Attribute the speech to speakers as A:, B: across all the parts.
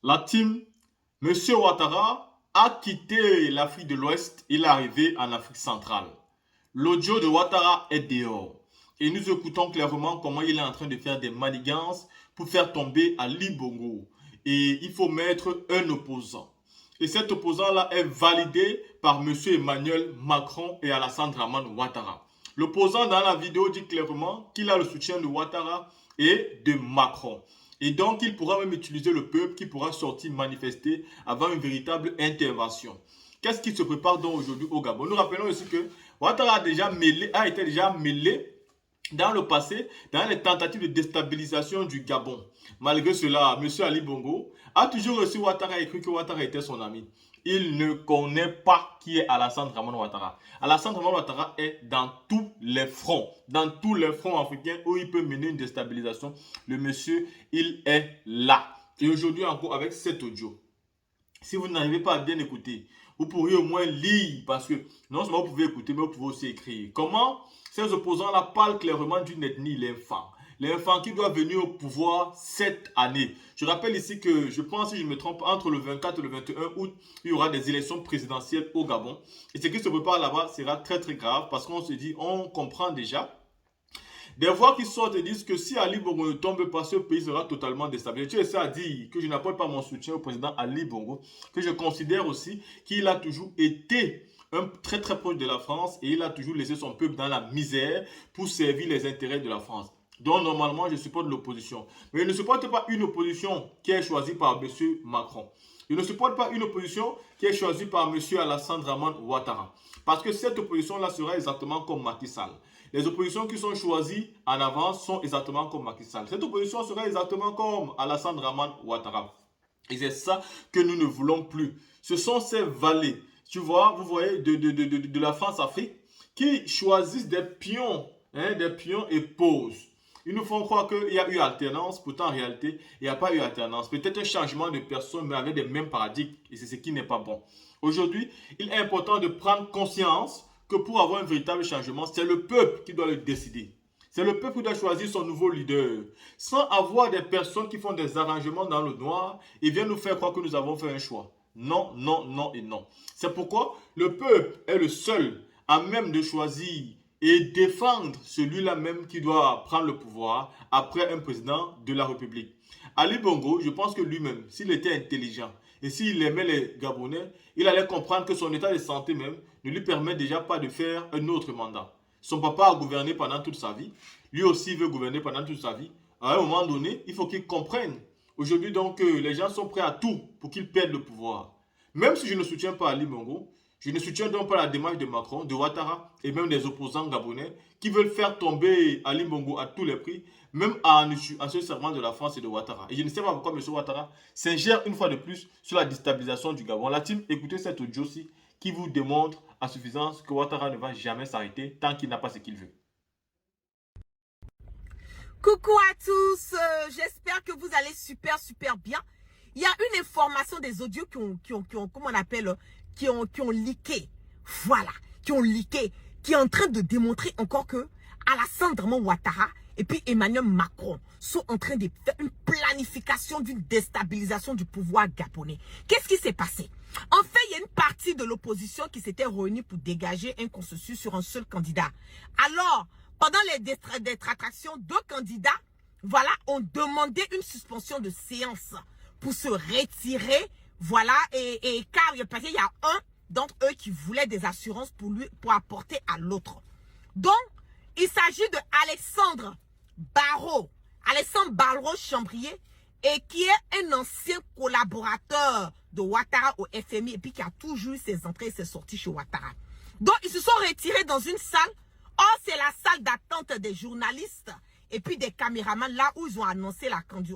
A: La team, Monsieur Ouattara a quitté l'Afrique de l'Ouest, il est arrivé en Afrique centrale. L'audio de Ouattara est dehors. Et nous écoutons clairement comment il est en train de faire des manigances pour faire tomber Ali Bongo. Et il faut mettre un opposant. Et cet opposant-là est validé par Monsieur Emmanuel Macron et Alassane Dramane Ouattara. L'opposant dans la vidéo dit clairement qu'il a le soutien de Ouattara et de Macron. Et donc, il pourra même utiliser le peuple qui pourra sortir manifester avant une véritable intervention. Qu'est-ce qui se prépare donc aujourd'hui au Gabon? Nous rappelons aussi que Ouattara a été déjà mêlé dans le passé dans les tentatives de déstabilisation du Gabon. Malgré cela, M. Ali Bongo a toujours reçu Ouattara et cru que Ouattara était son ami. Il ne connaît pas qui est Alassane Dramane Ouattara. Alassane Dramane Ouattara est dans tous les fronts africains où il peut mener une déstabilisation. Le monsieur, il est là. Et aujourd'hui encore avec cet audio, si vous n'arrivez pas à bien écouter, vous pourriez au moins lire parce que non seulement vous pouvez écouter, mais vous pouvez aussi écrire. Comment ces opposants-là parlent clairement d'une ethnie, l'infant. L'infant qui doit venir au pouvoir cette année. Je rappelle ici que, je pense, si je ne me trompe, entre le 24 et le 21 août, il y aura des élections présidentielles au Gabon. Et ce qui se prépare là-bas sera très très grave parce qu'on se dit, on comprend déjà des voix qui sortent et disent que si Ali Bongo ne tombe pas, ce pays sera totalement déstabilisé. Tu essaies à dire que je n'apporte pas mon soutien au président Ali Bongo, que je considère aussi qu'il a toujours été un très très proche de la France et il a toujours laissé son peuple dans la misère pour servir les intérêts de la France. Donc normalement, je supporte l'opposition. Mais je ne supporte pas une opposition qui est choisie par M. Macron. Je ne supporte pas une opposition qui est choisie par M. Alassane Dramane Ouattara. Parce que cette opposition-là sera exactement comme Macky Sall. Les oppositions qui sont choisies en avance sont exactement comme Macky Sall. Cette opposition sera exactement comme Alassane Dramane Ouattara. Et c'est ça que nous ne voulons plus. Ce sont ces valets, tu vois, vous voyez, de la France-Afrique qui choisissent des pions et posent. Ils nous font croire qu'il y a eu alternance, pourtant en réalité, il n'y a pas eu alternance. Peut-être un changement de personne, mais avec des mêmes paradigmes, et c'est ce qui n'est pas bon. Aujourd'hui, il est important de prendre conscience que pour avoir un véritable changement, c'est le peuple qui doit le décider. C'est le peuple qui doit choisir son nouveau leader. Sans avoir des personnes qui font des arrangements dans le noir et viennent nous faire croire que nous avons fait un choix. Non, non, non et non. C'est pourquoi le peuple est le seul à même de choisir et défendre celui-là même qui doit prendre le pouvoir après un président de la République. Ali Bongo, je pense que lui-même, s'il était intelligent et s'il aimait les Gabonais, il allait comprendre que son état de santé même ne lui permet déjà pas de faire un autre mandat. Son papa a gouverné pendant toute sa vie. Lui aussi veut gouverner pendant toute sa vie. À un moment donné, il faut qu'il comprenne. Aujourd'hui, donc, les gens sont prêts à tout pour qu'il perde le pouvoir. Même si je ne soutiens pas Ali Bongo, je ne soutiens donc pas la démarche de Macron, de Ouattara et même des opposants gabonais qui veulent faire tomber Ali Bongo à tous les prix, même en se servant de la France et de Ouattara. Et je ne sais pas pourquoi M. Ouattara s'ingère une fois de plus sur la déstabilisation du Gabon. La team, écoutez cet audio-ci qui vous démontre à suffisance que Ouattara ne va jamais s'arrêter tant qu'il n'a pas ce qu'il veut.
B: Coucou à tous, j'espère que vous allez super bien. Il y a une information des audios comment on appelle, qui ont leaké. Voilà, qui ont leaké, qui est en train de démontrer encore que Alassane Dramane Ouattara et puis Emmanuel Macron sont en train de faire une planification d'une déstabilisation du pouvoir gabonais. Qu'est-ce qui s'est passé? En fait, il y a une partie de l'opposition qui s'était réunie pour dégager un consensus sur un seul candidat. Alors, pendant les détractations, deux candidats, voilà, ont demandé une suspension de séance pour se retirer, voilà, car il y a un d'entre eux qui voulait des assurances pour apporter à l'autre. Donc, il s'agit de Alexandre Barreau-Chambrier, et qui est un ancien collaborateur de Ouattara au FMI et puis qui a toujours eu ses entrées et ses sorties chez Ouattara. Donc, ils se sont retirés dans une salle. Or, c'est la salle d'attente des journalistes et puis des caméramans, là où ils ont annoncé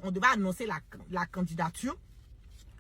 B: on devait annoncer la candidature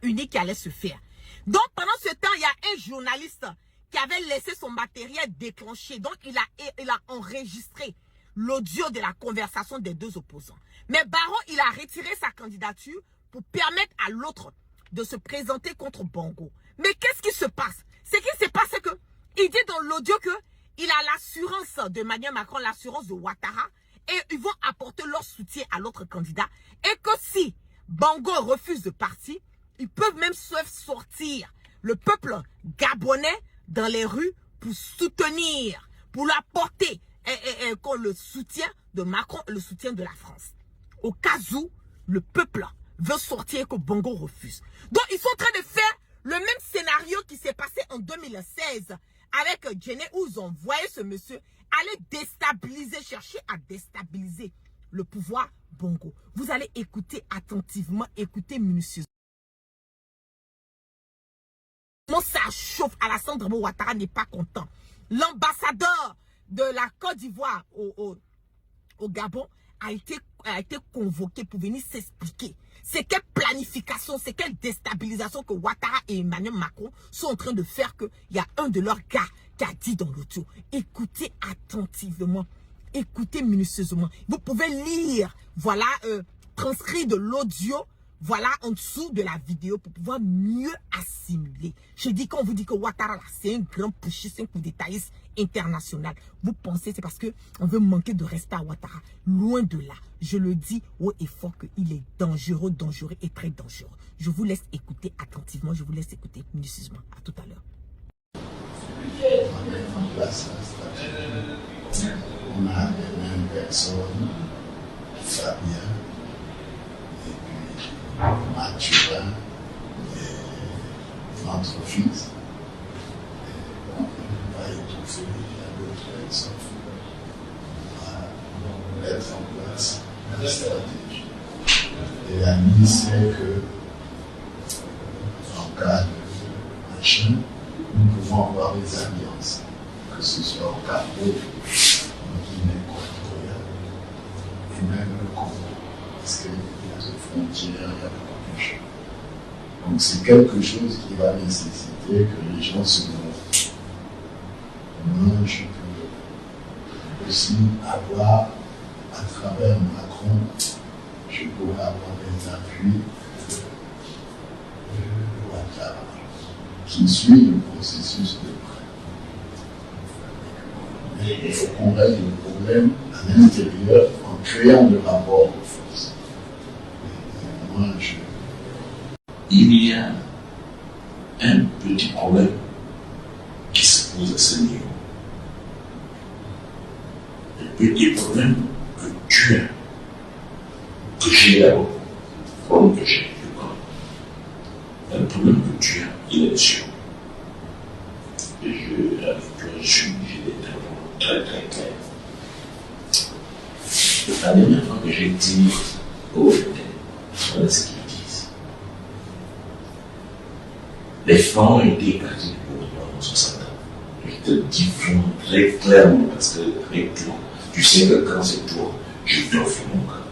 B: unique qui allait se faire. Donc, pendant ce temps, il y a un journaliste qui avait laissé son matériel déclenché. Donc, il a enregistré l'audio de la conversation des deux opposants. Mais Barreau, il a retiré sa candidature pour permettre à l'autre de se présenter contre Bongo. Mais qu'est-ce qui se passe? Ce qui se passe, c'est que il dit dans l'audio que il a l'assurance de Emmanuel Macron, l'assurance de Ouattara, et ils vont apporter leur soutien à l'autre candidat. Et que si Bongo refuse de partir, Ils peuvent même sortir le peuple gabonais dans les rues pour soutenir, pour lui apporter le soutien de Macron, le soutien de la France. Au cas où le peuple veut sortir et que Bongo refuse. Donc, ils sont en train de faire le même scénario qui s'est passé en 2016 avec Djenné, où ils ont envoyé ce monsieur aller déstabiliser, chercher à déstabiliser le pouvoir Bongo. Vous allez écouter attentivement, écouter minutieusement. Ça chauffe. Alassane Ouattara n'est pas content. L'ambassadeur de la Côte d'Ivoire au Gabon a été convoqué pour venir s'expliquer. C'est quelle planification, c'est quelle déstabilisation que Ouattara et Emmanuel Macron sont en train de faire, qu'il y a un de leurs gars qui a dit dans l'audio. Écoutez attentivement, écoutez minutieusement. Vous pouvez lire, voilà, transcrit de l'audio, voilà, en dessous de la vidéo pour pouvoir mieux assimiler. Je dis, quand on vous dit que Ouattara, c'est un grand pushiste, un coup d'étaïste international, vous pensez c'est parce qu'on veut manquer de respect à Ouattara. Loin de là, je le dis haut et fort qu'il est dangereux, dangereux et très dangereux. Je vous laisse écouter attentivement, je vous laisse écouter minutieusement. À tout à l'heure.
C: On a les mêmes personnes, Fabien, et puis Mathurin, et notre fils. On va étouffer, il y a d'autres personnes. On va mettre en place la stratégie. Et la mise, c'est que, en cas de machin, nous pouvons avoir des alliances, que ce soit au Cameroun, en Guinée équatoriale, et même le Congo, parce qu'il y a des frontières, il y a beaucoup de choses. Donc c'est quelque chose qui va nécessiter que les gens se montrent. Moi, je peux aussi avoir, à travers Macron, je pourrais avoir des appuis de Ouattara, qui suit le processus de prêt. Mais il faut qu'on règle le problème à l'intérieur en créant le rapport de force. Et moi,
D: il y a un petit problème qui se pose à ce niveau. Le petit problème que tu as, que j'ai d'abord, problème que j'ai, le problème que tu as, il est dessus. Et avec toi, je suis obligé d'être très très clair. La dernière fois que j'ai dit aux gens, voilà ce qu'ils disent. Les fonds ont été écartés du gouvernement en 60 ans. Je te dis fonds très clairement parce que avec toi, tu sais que quand c'est toi, je t'offre mon cœur.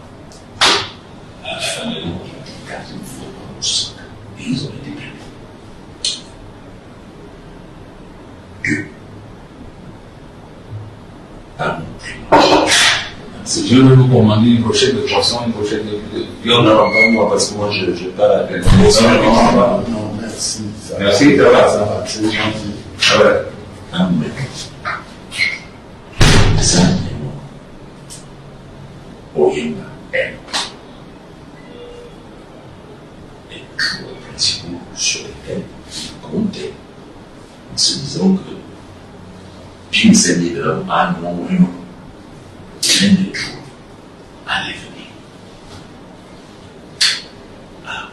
D: À la fin de l'année, ils ont été écartés du gouvernement en 60 ans. Et ils ont été pris. Dieu a montré.
E: Si je veux vous commander une prochaine de poisson, une prochaine de...
D: Non, pas moi, parce que moi, je parle à quelqu'un.
C: non, merci.
E: Merci, ça va,
C: c'est gentil.
E: Ah ouais.
D: Amen. Ça, c'est moi. Oyemba aime. Les joueurs principaux sur lesquels il comptait, en se disant que Pim Seigneur de l'homme a non vraiment l'un des jours allait venir. Ah.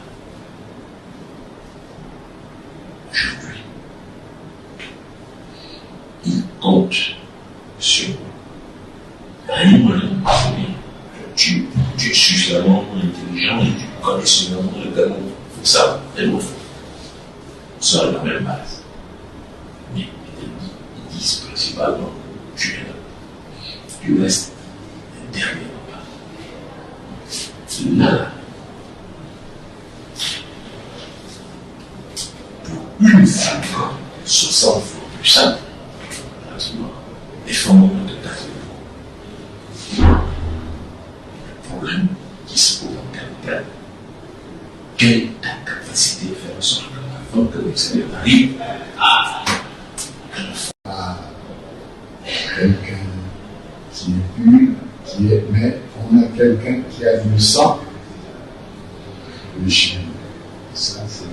D: Aujourd'hui, il compte sur moi. Rien ne tu es suffisamment intelligent et tu connais suffisamment le Gabon pour ça, et l'autre. On sera la même base. Mais ils disent principalement que tu es là. Tu restes derrière là. Là. Pour une fois, 60 fois plus simple, les fondements de ta vie. Le problème qui se pose en capital, quelle est ta capacité de faire en sorte que avant que l'extérieur arrive à
C: quelqu'un qui est pur, mais on a quelqu'un qui a du sang, le chien. Ça, c'est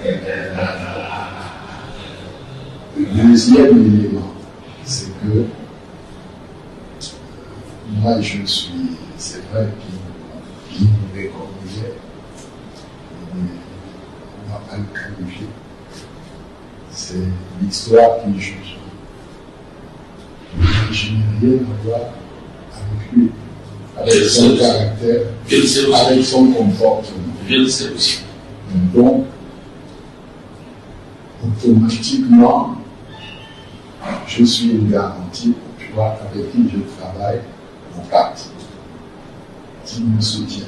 C: Le deuxième élément, c'est que moi je suis, c'est vrai qu'il m'aurait corrigé, mais on ne va pas le corriger. C'est l'histoire qui juge. Je n'ai rien à voir avec lui, avec son caractère, avec son comportement.
D: Je le sais aussi.
C: Donc, automatiquement, je suis une garantie pour toi avec qui je travaille au pacte, qui me soutient.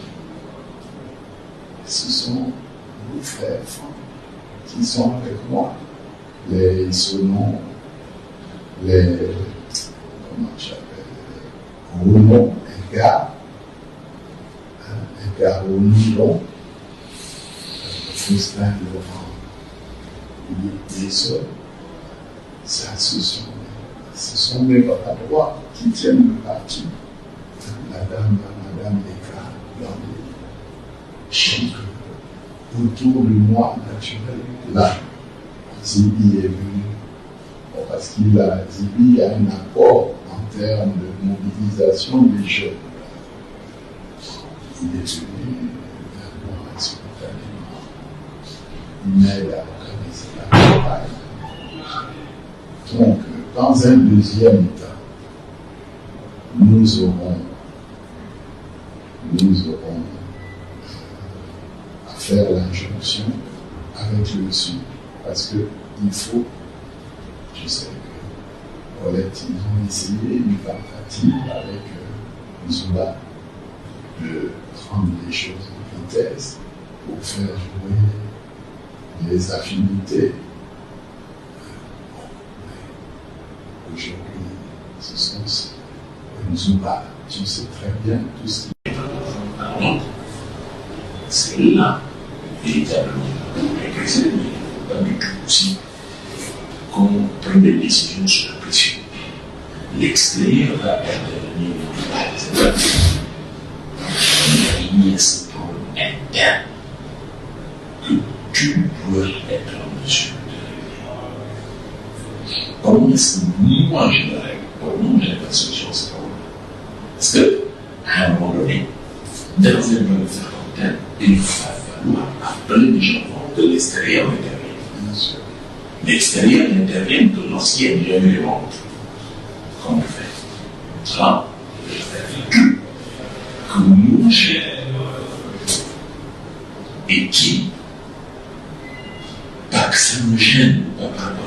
C: Ce sont nos frères qui sont avec moi. Les Sonon, les, comment j'appelle, Ronon, Edgar Ronon, Faustin Laurent, les sœurs, ça, ce sont mes papas droits qui tiennent le parti. Madame Eka, donc, autour de moi, naturel, là, Zibi est venu, parce qu'il a, Zibi a un apport en termes de mobilisation des jeunes. Il est venu vraiment spontanément. Il m'aide à organiser la campagne. Donc, dans un deuxième temps, nous aurons à faire l'injonction avec le Sud, parce qu'il faut, je sais que Paulette, ils ont essayé une tentative avec Zouba de prendre les choses en vitesse pour faire jouer les affinités. Aujourd'hui, ce sont Zouba, tu sais très bien tout ce qui
D: est. C'est là, véritablement, avec les ennemis, pas du tout aussi, qu'on prenne des décisions sous la pression. L'extérieur va intervenir dans le il y a ce problème interne que tu dois être en mesure de régler. Comment est-ce que moi je le règle? Comment je n'ai pas de solution à ce problème? Parce qu'à un moment donné, dans un monde de faire comme il va falloir appeler des gens de l'extérieur intervenir. L'extérieur intervient que lorsqu'il y a déjà eu les montres. Comment on fait? Ça, je vais vécu que moi j'ai et qui, pas que ça me gêne, pas par rapport